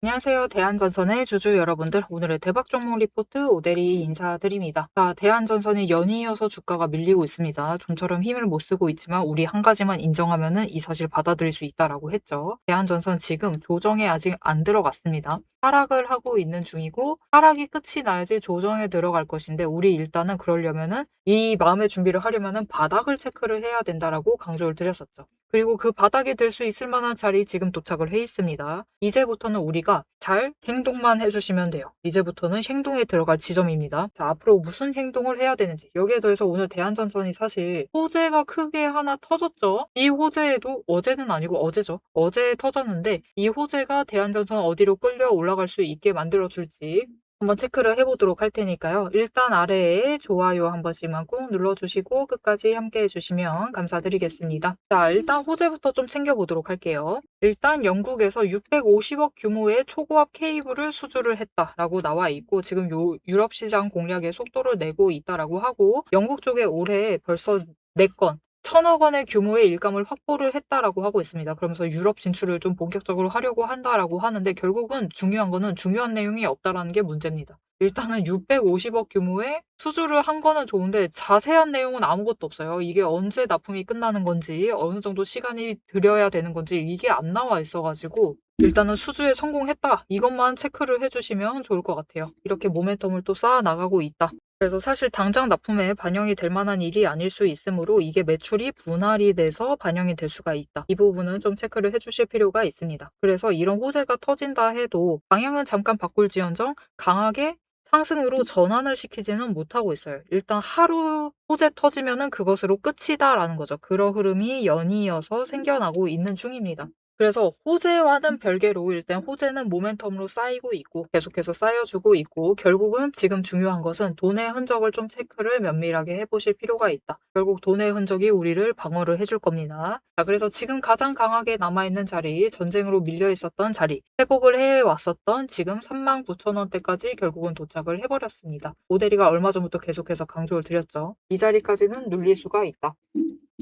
안녕하세요. 대한전선의 주주 여러분들. 오늘의 대박 종목 리포트 오대리 인사드립니다. 자, 대한전선이 연이어서 주가가 밀리고 있습니다. 좀처럼 힘을 못 쓰고 있지만 우리 한 가지만 인정하면은 이 사실 받아들일 수 있다라고 했죠. 대한전선 지금 조정에 아직 안 들어갔습니다. 하락을 하고 있는 중이고 하락이 끝이 나야지 조정에 들어갈 것인데 우리 일단은 그러려면은 이 마음의 준비를 하려면은 바닥을 체크를 해야 된다라고 강조를 드렸었죠. 그리고 그 바닥이 될 수 있을 만한 자리 지금 도착을 해 있습니다. 이제부터는 우리가 잘 행동만 해주시면 돼요. 이제부터는 행동에 들어갈 지점입니다. 자, 앞으로 무슨 행동을 해야 되는지. 여기에 더해서 오늘 대한전선이 사실 호재가 크게 하나 터졌죠. 이 호재에도 어제는 아니고 어제죠. 어제 터졌는데 이 호재가 대한전선 어디로 끌려 올라갈 수 있게 만들어줄지 한번 체크를 해보도록 할 테니까요. 일단 아래에 좋아요 한 번씩만 꾹 눌러주시고 끝까지 함께 해주시면 감사드리겠습니다. 자, 일단 호재부터 좀 챙겨보도록 할게요. 일단 영국에서 650억 규모의 초고압 케이블을 수주를 했다라고 나와 있고 지금 유럽 시장 공략에 속도를 내고 있다라고 하고 영국 쪽에 올해 벌써 4건 1,000억 원의 규모의 일감을 확보를 했다라고 하고 있습니다. 그러면서 유럽 진출을 좀 본격적으로 하려고 한다라고 하는데 결국은 중요한 거는 중요한 내용이 없다라는 게 문제입니다. 일단은 650억 규모의 수주를 한 거는 좋은데 자세한 내용은 아무것도 없어요. 이게 언제 납품이 끝나는 건지 어느 정도 시간이 들여야 되는 건지 이게 안 나와 있어가지고 일단은 수주에 성공했다. 이것만 체크를 해주시면 좋을 것 같아요. 이렇게 모멘텀을 또 쌓아 나가고 있다. 그래서 사실 당장 납품에 반영이 될 만한 일이 아닐 수 있으므로 이게 매출이 분할이 돼서 반영이 될 수가 있다. 이 부분은 좀 체크를 해주실 필요가 있습니다. 그래서 이런 호재가 터진다 해도 방향은 잠깐 바꿀지언정 강하게 상승으로 전환을 시키지는 못하고 있어요. 일단 하루 호재 터지면은 그것으로 끝이다라는 거죠. 그런 흐름이 연이어서 생겨나고 있는 중입니다. 그래서 호재와는 별개로 일단 호재는 모멘텀으로 쌓이고 있고 계속해서 쌓여주고 있고 결국은 지금 중요한 것은 돈의 흔적을 좀 체크를 면밀하게 해보실 필요가 있다. 결국 돈의 흔적이 우리를 방어를 해줄 겁니다. 자, 그래서 지금 가장 강하게 남아있는 자리, 전쟁으로 밀려 있었던 자리, 회복을 해왔었던 지금 39,000원대까지 결국은 도착을 해버렸습니다. 오데리가 얼마 전부터 계속해서 강조를 드렸죠. 이 자리까지는 눌릴 수가 있다.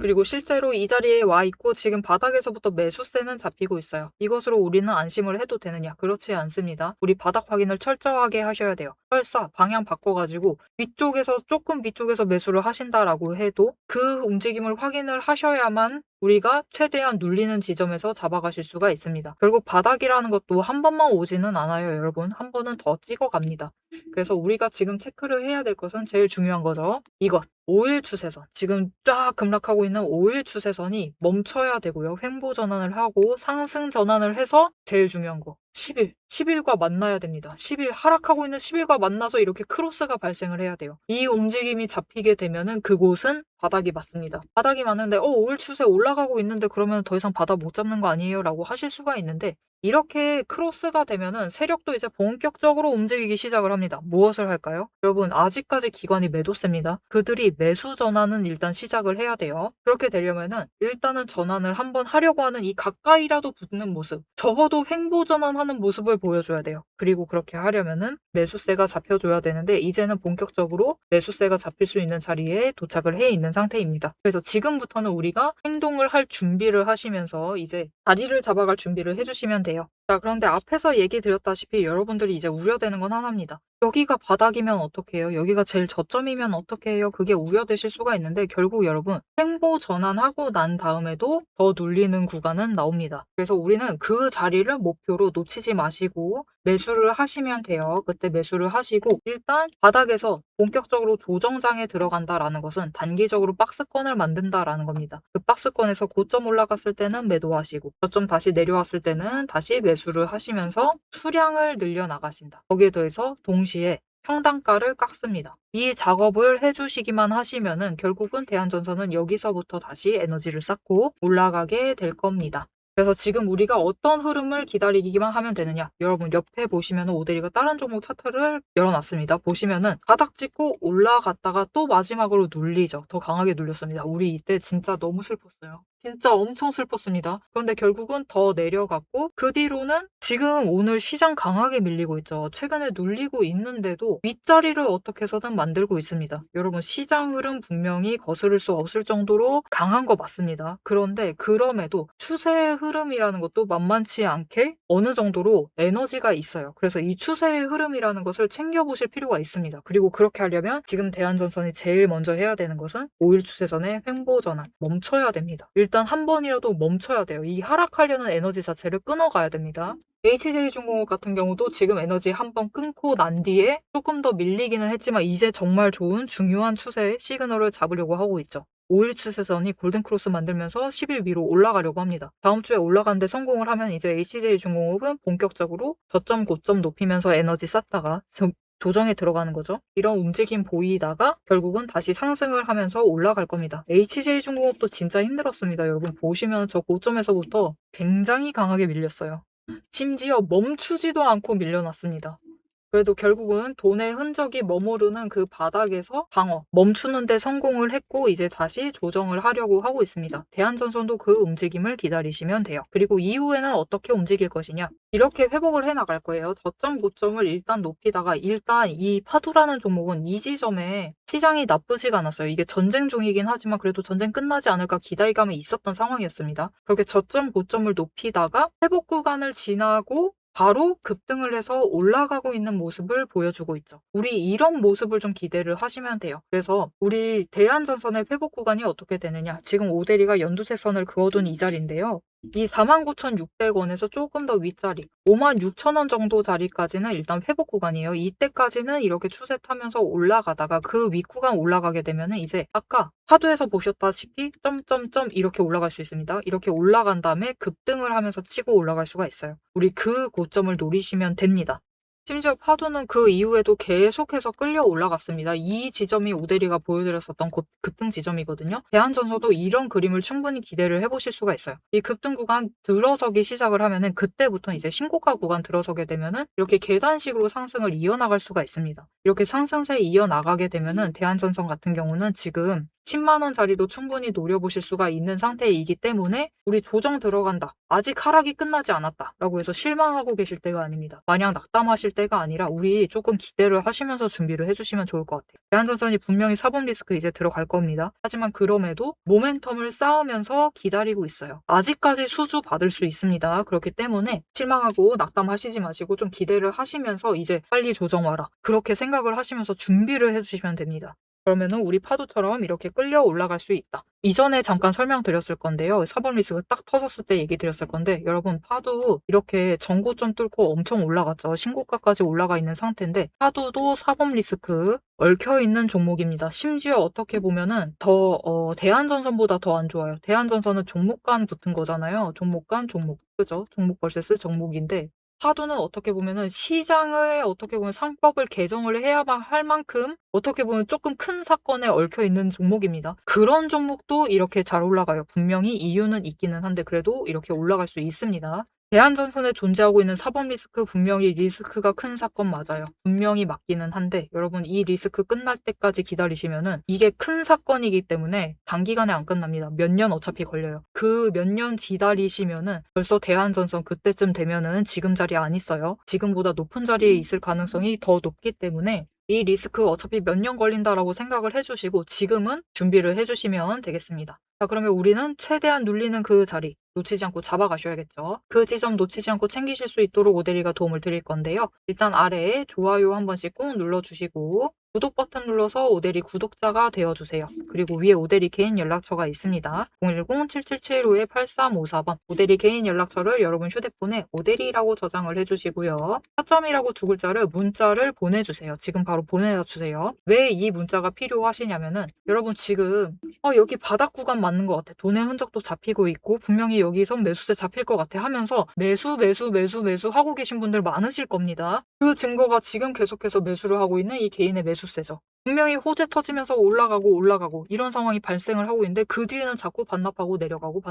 그리고 실제로 이 자리에 와 있고 지금 바닥에서부터 매수세는 잡히고 있어요. 이것으로 우리는 안심을 해도 되느냐? 그렇지 않습니다. 우리 바닥 확인을 철저하게 하셔야 돼요. 설사 방향 바꿔가지고 위쪽에서 조금 위쪽에서 매수를 하신다라고 해도 그 움직임을 확인을 하셔야만 우리가 최대한 눌리는 지점에서 잡아가실 수가 있습니다. 결국 바닥이라는 것도 한 번만 오지는 않아요, 여러분. 한 번은 더 찍어갑니다. 그래서 우리가 지금 체크를 해야 될 것은 제일 중요한 거죠. 이것. 5일 추세선. 지금 쫙 급락하고 있는 5일 추세선이 멈춰야 되고요. 횡보 전환을 하고 상승 전환을 해서 제일 중요한 거. 10일. 10일과 만나야 됩니다. 10일 하락하고 있는 10일과 만나서 이렇게 크로스가 발생을 해야 돼요. 이 움직임이 잡히게 되면은 그곳은 바닥이 맞습니다. 바닥이 맞는데 5일 추세 올라가고 있는데 그러면 더 이상 바닥 못 잡는 거 아니에요? 라고 하실 수가 있는데 이렇게 크로스가 되면은 세력도 이제 본격적으로 움직이기 시작을 합니다. 무엇을 할까요? 여러분 아직까지 기관이 매도세입니다. 그들이 매수 전환은 일단 시작을 해야 돼요. 그렇게 되려면은 일단은 전환을 한번 하려고 하는 이 가까이라도 붙는 모습 적어도 횡보 전환하는 모습을 보여줘야 돼요. 그리고 그렇게 하려면은 매수세가 잡혀줘야 되는데 이제는 본격적으로 매수세가 잡힐 수 있는 자리에 도착을 해 있는 상태입니다. 그래서 지금부터는 우리가 행동을 할 준비를 하시면서 이제 자리를 잡아갈 준비를 해주시면 돼요. 자, 그런데 앞에서 얘기 드렸다시피 여러분들이 이제 우려되는 건 하나입니다. 여기가 바닥이면 어떡해요? 여기가 제일 저점이면 어떡해요? 그게 우려되실 수가 있는데 결국 여러분 횡보 전환하고 난 다음에도 더 눌리는 구간은 나옵니다. 그래서 우리는 그 자리를 목표로 놓치지 마시고 매수를 하시면 돼요. 그때 매수를 하시고 일단 바닥에서 본격적으로 조정장에 들어간다라는 것은 단기적으로 박스권을 만든다라는 겁니다. 그 박스권에서 고점 올라갔을 때는 매도하시고 저점 다시 내려왔을 때는 다시 매수를 하시면서 수량을 늘려 나가신다. 거기에 더해서 동시에 평단가를 깎습니다. 이 작업을 해주시기만 하시면은 결국은 대한전선은 여기서부터 다시 에너지를 쌓고 올라가게 될 겁니다. 그래서 지금 우리가 어떤 흐름을 기다리기만 하면 되느냐. 여러분 옆에 보시면은 오데리가 다른 종목 차트를 열어놨습니다. 보시면은 바닥 찍고 올라갔다가 또 마지막으로 눌리죠. 더 강하게 눌렸습니다. 우리 이때 진짜 너무 슬펐어요. 진짜 엄청 슬펐습니다. 그런데 결국은 더 내려갔고 그 뒤로는 지금 오늘 시장 강하게 밀리고 있죠. 최근에 눌리고 있는데도 윗자리를 어떻게 해서든 만들고 있습니다. 여러분 시장 흐름 분명히 거스를 수 없을 정도로 강한 거 맞습니다. 그런데 그럼에도 추세의 흐름이라는 것도 만만치 않게 어느 정도로 에너지가 있어요. 그래서 이 추세의 흐름이라는 것을 챙겨보실 필요가 있습니다. 그리고 그렇게 하려면 지금 대한전선이 제일 먼저 해야 되는 것은 5일 추세선의 횡보 전환 멈춰야 됩니다. 일단 한 번이라도 멈춰야 돼요. 이 하락하려는 에너지 자체를 끊어가야 됩니다. HJ중공업 같은 경우도 지금 에너지 한 번 끊고 난 뒤에 조금 더 밀리기는 했지만 이제 정말 좋은 중요한 추세의 시그널을 잡으려고 하고 있죠. 5일 추세선이 골든크로스 만들면서 10일 위로 올라가려고 합니다. 다음 주에 올라가는데 성공을 하면 이제 HJ중공업은 본격적으로 저점 고점 높이면서 에너지 쌓다가 조정에 들어가는 거죠. 이런 움직임 보이다가 결국은 다시 상승을 하면서 올라갈 겁니다. HJ중공업도 진짜 힘들었습니다. 여러분 보시면 저 고점에서부터 굉장히 강하게 밀렸어요. 심지어 멈추지도 않고 밀려났습니다. 그래도 결국은 돈의 흔적이 머무르는 그 바닥에서 방어, 멈추는 데 성공을 했고 이제 다시 조정을 하려고 하고 있습니다. 대한전선도 그 움직임을 기다리시면 돼요. 그리고 이후에는 어떻게 움직일 것이냐? 이렇게 회복을 해 나갈 거예요. 저점 고점을 일단 높이다가 일단 이 파두라는 종목은 이 지점에 시장이 나쁘지가 않았어요. 이게 전쟁 중이긴 하지만 그래도 전쟁 끝나지 않을까 기대감이 있었던 상황이었습니다. 그렇게 저점 고점을 높이다가 회복 구간을 지나고 바로 급등을 해서 올라가고 있는 모습을 보여주고 있죠. 우리 이런 모습을 좀 기대를 하시면 돼요. 그래서 우리 대한전선의 회복 구간이 어떻게 되느냐. 지금 오데리가 연두색선을 그어둔 이 자리인데요. 이 49,600원에서 조금 더 윗자리 56,000원 정도 자리까지는 일단 회복 구간이에요. 이때까지는 이렇게 추세 타면서 올라가다가 그 윗구간 올라가게 되면은 이제 아까 파도에서 보셨다시피 점점점 이렇게 올라갈 수 있습니다. 이렇게 올라간 다음에 급등을 하면서 치고 올라갈 수가 있어요. 우리 그 고점을 노리시면 됩니다. 심지어 파도는 그 이후에도 계속해서 끌려 올라갔습니다. 이 지점이 오데리가 보여드렸었던 급등 지점이거든요. 대한전선도 이런 그림을 충분히 기대를 해보실 수가 있어요. 이 급등 구간 들어서기 시작을 하면은 그때부터 이제 신고가 구간 들어서게 되면은 이렇게 계단식으로 상승을 이어나갈 수가 있습니다. 이렇게 상승세 이어나가게 되면은 대한전선 같은 경우는 지금 10만 원짜리도 충분히 노려보실 수가 있는 상태이기 때문에 우리 조정 들어간다. 아직 하락이 끝나지 않았다. 라고 해서 실망하고 계실 때가 아닙니다. 마냥 낙담하실 때가 아니라 우리 조금 기대를 하시면서 준비를 해주시면 좋을 것 같아요. 대한전선이 분명히 사법 리스크 이제 들어갈 겁니다. 하지만 그럼에도 모멘텀을 쌓으면서 기다리고 있어요. 아직까지 수주 받을 수 있습니다. 그렇기 때문에 실망하고 낙담하시지 마시고 좀 기대를 하시면서 이제 빨리 조정 와라. 그렇게 생각을 하시면서 준비를 해주시면 됩니다. 그러면은 우리 파도처럼 이렇게 끌려 올라갈 수 있다. 이전에 잠깐 설명드렸을 건데요. 사법 리스크 딱 터졌을 때 얘기 드렸을 건데 여러분 파도 이렇게 전고점 뚫고 엄청 올라갔죠. 신고가까지 올라가 있는 상태인데 파도도 사법 리스크 얽혀있는 종목입니다. 심지어 어떻게 보면은 대한전선보다 더 안 좋아요. 대한전선은 종목 간 붙은 거잖아요. 종목 간 종목. 그죠? 종목 vs 종목인데 파도는 어떻게 보면은 시장을 어떻게 보면 상법을 개정을 해야만 할 만큼 어떻게 보면 조금 큰 사건에 얽혀 있는 종목입니다. 그런 종목도 이렇게 잘 올라가요. 분명히 이유는 있기는 한데 그래도 이렇게 올라갈 수 있습니다. 대한전선에 존재하고 있는 사법 리스크 분명히 리스크가 큰 사건 맞아요. 분명히 맞기는 한데 여러분 이 리스크 끝날 때까지 기다리시면은 이게 큰 사건이기 때문에 단기간에 안 끝납니다. 몇 년 어차피 걸려요. 그 몇 년 기다리시면은 벌써 대한전선 그때쯤 되면은 지금 자리에 안 있어요. 지금보다 높은 자리에 있을 가능성이 더 높기 때문에 이 리스크 어차피 몇 년 걸린다라고 생각을 해주시고 지금은 준비를 해주시면 되겠습니다. 자, 그러면 우리는 최대한 눌리는 그 자리 놓치지 않고 잡아가셔야겠죠. 그 지점 놓치지 않고 챙기실 수 있도록 오데리가 도움을 드릴 건데요. 일단 아래에 좋아요 한 번씩 꾹 눌러주시고 구독 버튼 눌러서 오데리 구독자가 되어주세요. 그리고 위에 오데리 개인 연락처가 있습니다. 010-7775-8354번 오데리 개인 연락처를 여러분 휴대폰에 오데리라고 저장을 해주시고요. 4점이라고 두 글자를 문자를 보내주세요. 지금 바로 보내다 주세요. 왜 이 문자가 필요하시냐면은 여러분 지금 여기 바닥 구간 맞는 것 같아. 돈의 흔적도 잡히고 있고 분명히 여기서 매수세 잡힐 것 같아 하면서 매수 하고 계신 분들 많으실 겁니다. 그 증거가 지금 계속해서 매수를 하고 있는 이 개인의 매수세죠. 분명히 호재 터지면서 올라가고 이런 상황이 발생을 하고 있는데 그 뒤에는 자꾸 반납하고 내려가고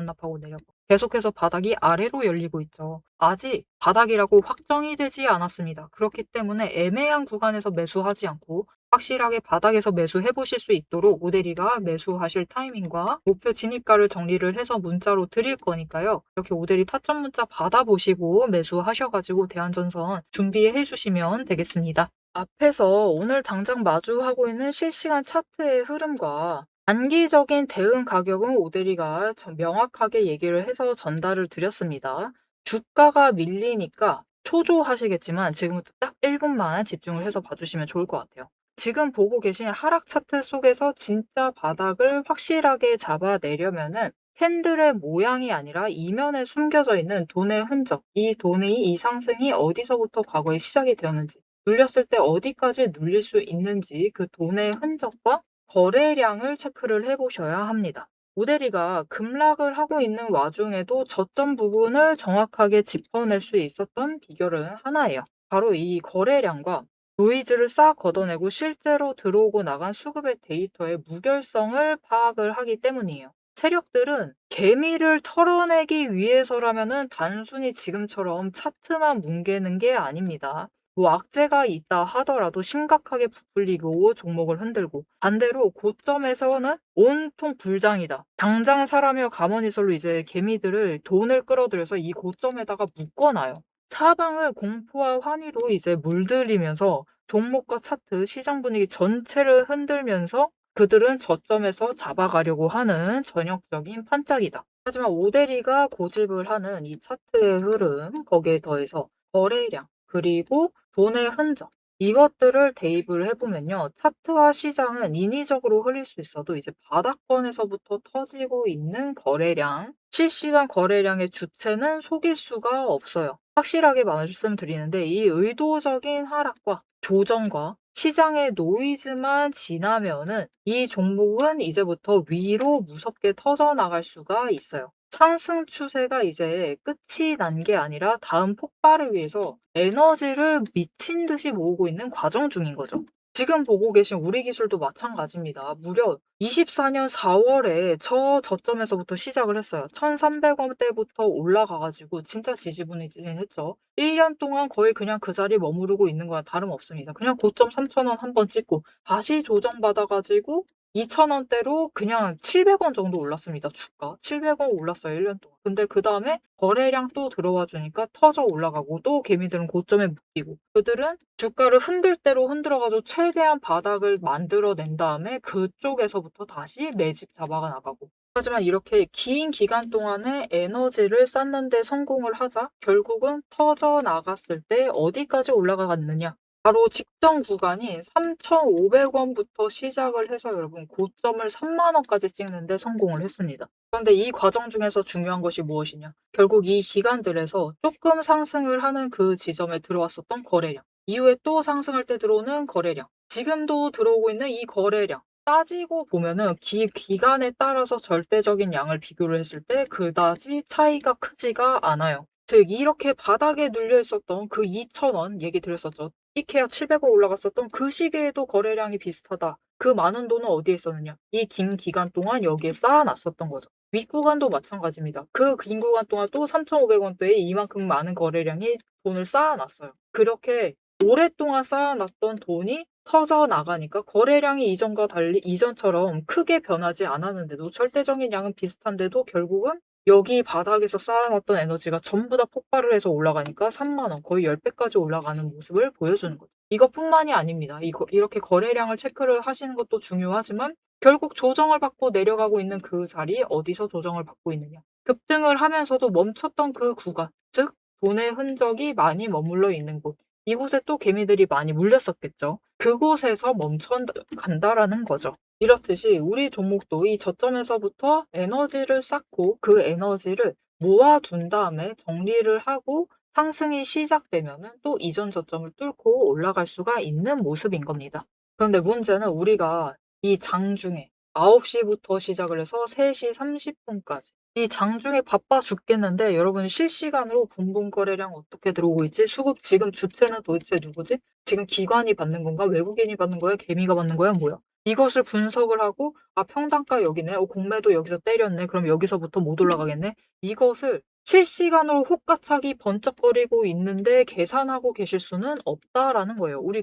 계속해서 바닥이 아래로 열리고 있죠. 아직 바닥이라고 확정이 되지 않았습니다. 그렇기 때문에 애매한 구간에서 매수하지 않고 확실하게 바닥에서 매수해 보실 수 있도록 오대리가 매수하실 타이밍과 목표 진입가를 정리를 해서 문자로 드릴 거니까요. 이렇게 오대리 타점 문자 받아보시고 매수하셔가지고 대한전선 준비해 주시면 되겠습니다. 앞에서 오늘 당장 마주하고 있는 실시간 차트의 흐름과 단기적인 대응 가격은 오대리가 명확하게 얘기를 해서 전달을 드렸습니다. 주가가 밀리니까 초조하시겠지만 지금부터 딱 1분만 집중을 해서 봐주시면 좋을 것 같아요. 지금 보고 계신 하락 차트 속에서 진짜 바닥을 확실하게 잡아내려면은 캔들의 모양이 아니라 이면에 숨겨져 있는 돈의 흔적, 이 상승이 어디서부터 과거에 시작이 되었는지, 눌렸을 때 어디까지 눌릴 수 있는지 그 돈의 흔적과 거래량을 체크를 해보셔야 합니다. 오대리가 급락을 하고 있는 와중에도 저점 부분을 정확하게 짚어낼 수 있었던 비결은 하나예요. 바로 이 거래량과 노이즈를 싹 걷어내고 실제로 들어오고 나간 수급의 데이터의 무결성을 파악을 하기 때문이에요. 세력들은 개미를 털어내기 위해서라면은 단순히 지금처럼 차트만 뭉개는 게 아닙니다. 뭐 악재가 있다 하더라도 심각하게 부풀리고 종목을 흔들고, 반대로 고점에서는 온통 불장이다, 당장 사라며 가머니설로 이제 개미들을 돈을 끌어들여서 이 고점에다가 묶어놔요. 사방을 공포와 환희로 이제 물들이면서 종목과 차트, 시장 분위기 전체를 흔들면서 그들은 저점에서 잡아가려고 하는 전형적인 판짝이다. 하지만 오대리가 고집을 하는 이 차트의 흐름, 거기에 더해서 거래량, 그리고 돈의 흔적, 이것들을 대입을 해보면요. 차트와 시장은 인위적으로 흐릴 수 있어도 이제 바닥권에서부터 터지고 있는 거래량, 실시간 거래량의 주체는 속일 수가 없어요. 확실하게 말씀드리는데 이 의도적인 하락과 조정과 시장의 노이즈만 지나면은 이 종목은 이제부터 위로 무섭게 터져나갈 수가 있어요. 상승 추세가 이제 끝이 난 게 아니라 다음 폭발을 위해서 에너지를 미친 듯이 모으고 있는 과정 중인 거죠. 지금 보고 계신 우리 기술도 마찬가지입니다. 무려 24년 4월에 저점에서부터 시작을 했어요. 1,300원대부터 올라가가지고 진짜 지지부진했죠. 1년 동안 거의 그냥 그 자리에 머무르고 있는 거랑 다름없습니다. 그냥 고점 3,000원 한번 찍고 다시 조정받아가지고 2,000원대로 그냥 700원 정도 올랐습니다. 주가 700원 올랐어요. 1년 동안. 근데 그 다음에 거래량 또 들어와 주니까 터져 올라가고, 또 개미들은 고점에 묶이고, 그들은 주가를 흔들 대로 흔들어가지고 최대한 바닥을 만들어낸 다음에 그쪽에서부터 다시 매집 잡아가 나가고. 하지만 이렇게 긴 기간 동안에 에너지를 쌓는 데 성공을 하자 결국은 터져 나갔을 때 어디까지 올라가갔느냐? 바로 직전 구간이 3,500원부터 시작을 해서 여러분 고점을 3만 원까지 찍는데 성공을 했습니다. 그런데 이 과정 중에서 중요한 것이 무엇이냐? 결국 이 기간들에서 조금 상승을 하는 그 지점에 들어왔었던 거래량, 이후에 또 상승할 때 들어오는 거래량, 지금도 들어오고 있는 이 거래량, 따지고 보면은 기간에 따라서 절대적인 양을 비교를 했을 때 그다지 차이가 크지가 않아요. 즉 이렇게 바닥에 눌려 있었던 그 2,000원 얘기 드렸었죠. 이케아 700원 올라갔었던 그 시기에도 거래량이 비슷하다. 그 많은 돈은 어디에 있었느냐? 이 긴 기간 동안 여기에 쌓아놨었던 거죠. 윗구간도 마찬가지입니다. 그 긴 구간 동안 또 3,500원대에 이만큼 많은 거래량이 돈을 쌓아놨어요. 그렇게 오랫동안 쌓아놨던 돈이 터져 나가니까 거래량이 이전과 달리 이전처럼 크게 변하지 않았는데도, 절대적인 양은 비슷한데도 결국은 여기 바닥에서 쌓아놨던 에너지가 전부 다 폭발을 해서 올라가니까 3만 원, 거의 10배까지 올라가는 모습을 보여주는 거죠. 이것뿐만이 아닙니다. 이렇게 거래량을 체크를 하시는 것도 중요하지만 결국 조정을 받고 내려가고 있는 그 자리, 어디서 조정을 받고 있느냐. 급등을 하면서도 멈췄던 그 구간, 즉 돈의 흔적이 많이 머물러 있는 곳. 이곳에 또 개미들이 많이 물렸었겠죠. 그곳에서 멈춰 간다라는 거죠. 이렇듯이 우리 종목도 이 저점에서부터 에너지를 쌓고 그 에너지를 모아둔 다음에 정리를 하고 상승이 시작되면은 또 이전 저점을 뚫고 올라갈 수가 있는 모습인 겁니다. 그런데 문제는 우리가 이 장중에 9시부터 시작을 해서 3시 30분까지 이 장중에 바빠 죽겠는데 여러분 실시간으로 분봉 거래량 어떻게 들어오고 있지? 수급 지금 주체는 도대체 누구지? 지금 기관이 받는 건가? 외국인이 받는 거야? 개미가 받는 거야? 뭐야? 이것을 분석을 하고 평단가 여기네. 공매도 여기서 때렸네. 그럼 여기서부터 못 올라가겠네. 이것을 실시간으로 혹가차기 번쩍거리고 있는데 계산하고 계실 수는 없다라는 거예요. 우리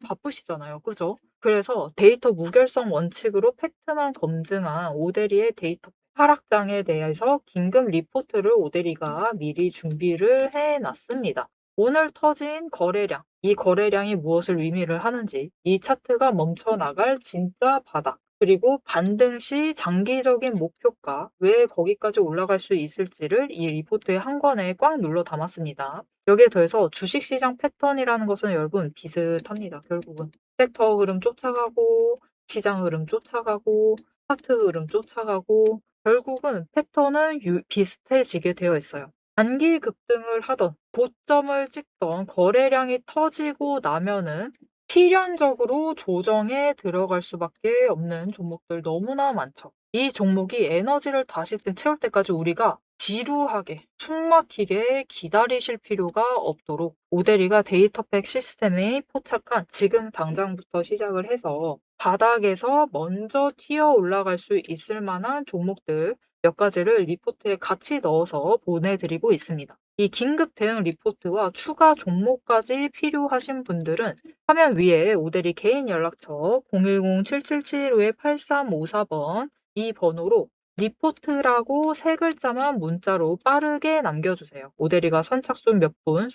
바쁘시잖아요. 그죠? 그래서 데이터 무결성 원칙으로 팩트만 검증한 오대리의 데이터 하락장에 대해서 긴급 리포트를 오대리가 미리 준비를 해 놨습니다. 오늘 터진 거래량, 이 거래량이 무엇을 의미를 하는지, 이 차트가 멈춰 나갈 진짜 바닥, 그리고 반등 시 장기적인 목표가 왜 거기까지 올라갈 수 있을지를 이 리포트의 한 권에 꽉 눌러 담았습니다. 여기에 더해서 주식시장 패턴이라는 것은 여러분 비슷합니다. 결국은 섹터 흐름 쫓아가고 시장 흐름 쫓아가고 차트 흐름 쫓아가고 결국은 패턴은 비슷해지게 되어 있어요. 단기 급등을 하던 고점을 찍던 거래량이 터지고 나면은 필연적으로 조정에 들어갈 수밖에 없는 종목들 너무나 많죠. 이 종목이 에너지를 다시 채울 때까지 우리가 지루하게 숨막히게 기다리실 필요가 없도록 오대리가 데이터팩 시스템에 포착한 지금 당장부터 시작을 해서 바닥에서 먼저 튀어 올라갈 수 있을 만한 종목들 몇 가지를 리포트에 같이 넣어서 보내드리고 있습니다. 이 긴급 대응 리포트와 추가 종목까지 필요하신 분들은 화면 위에 오대리 개인 연락처 010-7775-8354번 이 번호로 리포트라고 3글자만 문자로 빠르게 남겨주세요. 오대리가 선착순 몇 분만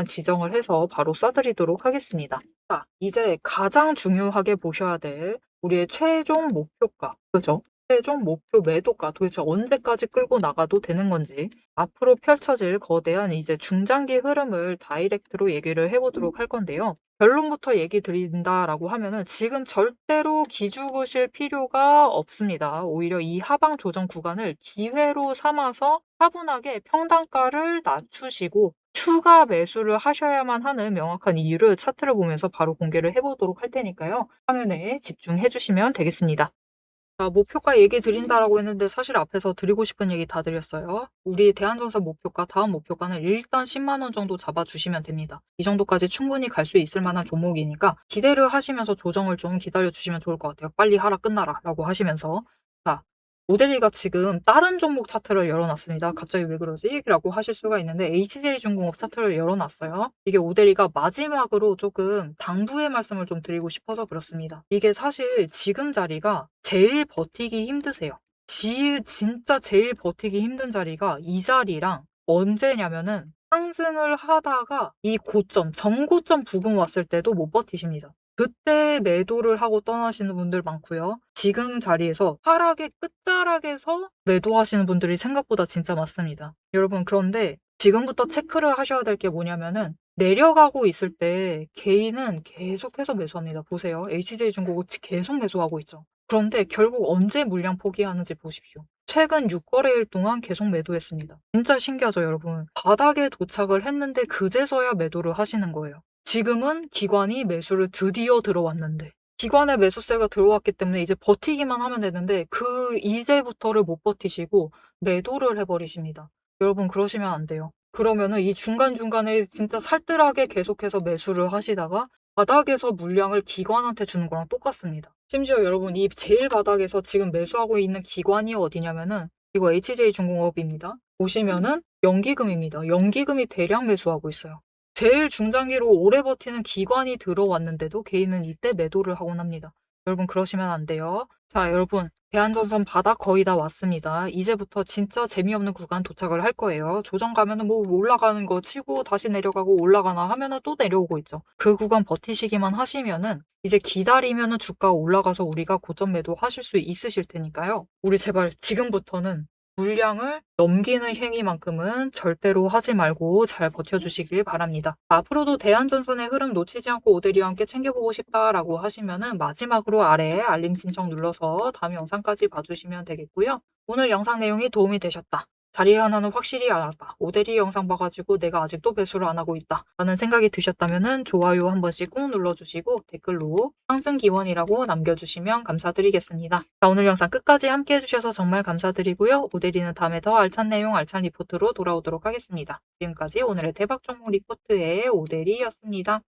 지정을 해서 바로 쏴드리도록 하겠습니다. 자, 이제 가장 중요하게 보셔야 될 우리의 최종 목표가, 그죠? 최종 목표 매도가 도대체 언제까지 끌고 나가도 되는 건지 앞으로 펼쳐질 거대한 이제 중장기 흐름을 다이렉트로 얘기를 해보도록 할 건데요. 결론부터 얘기 드린다라고 하면은 지금 절대로 기죽으실 필요가 없습니다. 오히려 이 하방 조정 구간을 기회로 삼아서 차분하게 평단가를 낮추시고 추가 매수를 하셔야만 하는 명확한 이유를 차트를 보면서 바로 공개를 해보도록 할 테니까요. 화면에 집중해 주시면 되겠습니다. 목표가 얘기 드린다라고 했는데 사실 앞에서 드리고 싶은 얘기 다 드렸어요. 우리 대한전선 목표가 다음 목표가는 일단 10만 원 정도 잡아주시면 됩니다. 이 정도까지 충분히 갈 수 있을 만한 종목이니까 기대를 하시면서 조정을 좀 기다려주시면 좋을 것 같아요. 빨리 하락 끝나라 라고 하시면서 자, 오데리가 지금 다른 종목 차트를 열어놨습니다. 갑자기 왜 그러지? 라고 하실 수가 있는데 HJ중공업 차트를 열어놨어요. 이게 오데리가 마지막으로 조금 당부의 말씀을 좀 드리고 싶어서 그렇습니다. 이게 사실 지금 자리가 제일 버티기 힘드세요. 진짜 제일 버티기 힘든 자리가 이 자리랑 언제냐면은 상승을 하다가 이 고점, 정고점 부근 왔을 때도 못 버티십니다. 그때 매도를 하고 떠나시는 분들 많고요. 지금 자리에서 하락의 끝자락에서 매도하시는 분들이 생각보다 진짜 많습니다. 여러분 그런데 지금부터 체크를 하셔야 될 게 뭐냐면은 내려가고 있을 때 개인은 계속해서 매수합니다. 보세요. HJ중공업 계속 매수하고 있죠. 그런데 결국 언제 물량 포기하는지 보십시오. 최근 6거래일 동안 계속 매도했습니다. 진짜 신기하죠, 여러분. 바닥에 도착을 했는데 그제서야 매도를 하시는 거예요. 지금은 기관이 매수를 드디어 들어왔는데 기관의 매수세가 들어왔기 때문에 이제 버티기만 하면 되는데 이제부터를 못 버티시고 매도를 해버리십니다. 여러분 그러시면 안 돼요. 그러면은 이 중간중간에 진짜 살뜰하게 계속해서 매수를 하시다가 바닥에서 물량을 기관한테 주는 거랑 똑같습니다. 심지어 여러분 이 제일 바닥에서 지금 매수하고 있는 기관이 어디냐면은 이거 HJ중공업입니다. 보시면은 연기금입니다. 연기금이 대량 매수하고 있어요. 제일 중장기로 오래 버티는 기관이 들어왔는데도 개인은 이때 매도를 하곤 합니다. 여러분 그러시면 안 돼요. 자 여러분 대한전선 바닥 거의 다 왔습니다. 이제부터 진짜 재미없는 구간 도착을 할 거예요. 조정 가면은 뭐 올라가는 거 치고 다시 내려가고 올라가나 하면은 또 내려오고 있죠. 그 구간 버티시기만 하시면은 이제 기다리면은 주가가 올라가서 우리가 고점 매도 하실 수 있으실 테니까요. 우리 제발 지금부터는 물량을 넘기는 행위만큼은 절대로 하지 말고 잘 버텨주시길 바랍니다. 앞으로도 대한전선의 흐름 놓치지 않고 오데리와 함께 챙겨보고 싶다라고 하시면은 마지막으로 아래에 알림 신청 눌러서 다음 영상까지 봐주시면 되겠고요. 오늘 영상 내용이 도움이 되셨다. 자리 하나는 확실히 알았다. 오데리 영상 봐가지고 내가 아직도 배수를 안 하고 있다. 라는 생각이 드셨다면 좋아요 한 번씩 꾹 눌러주시고 댓글로 상승 기원이라고 남겨주시면 감사드리겠습니다. 자, 오늘 영상 끝까지 함께 해주셔서 정말 감사드리고요. 오데리는 다음에 더 알찬 내용, 알찬 리포트로 돌아오도록 하겠습니다. 지금까지 오늘의 대박 종목 리포트의 오데리였습니다.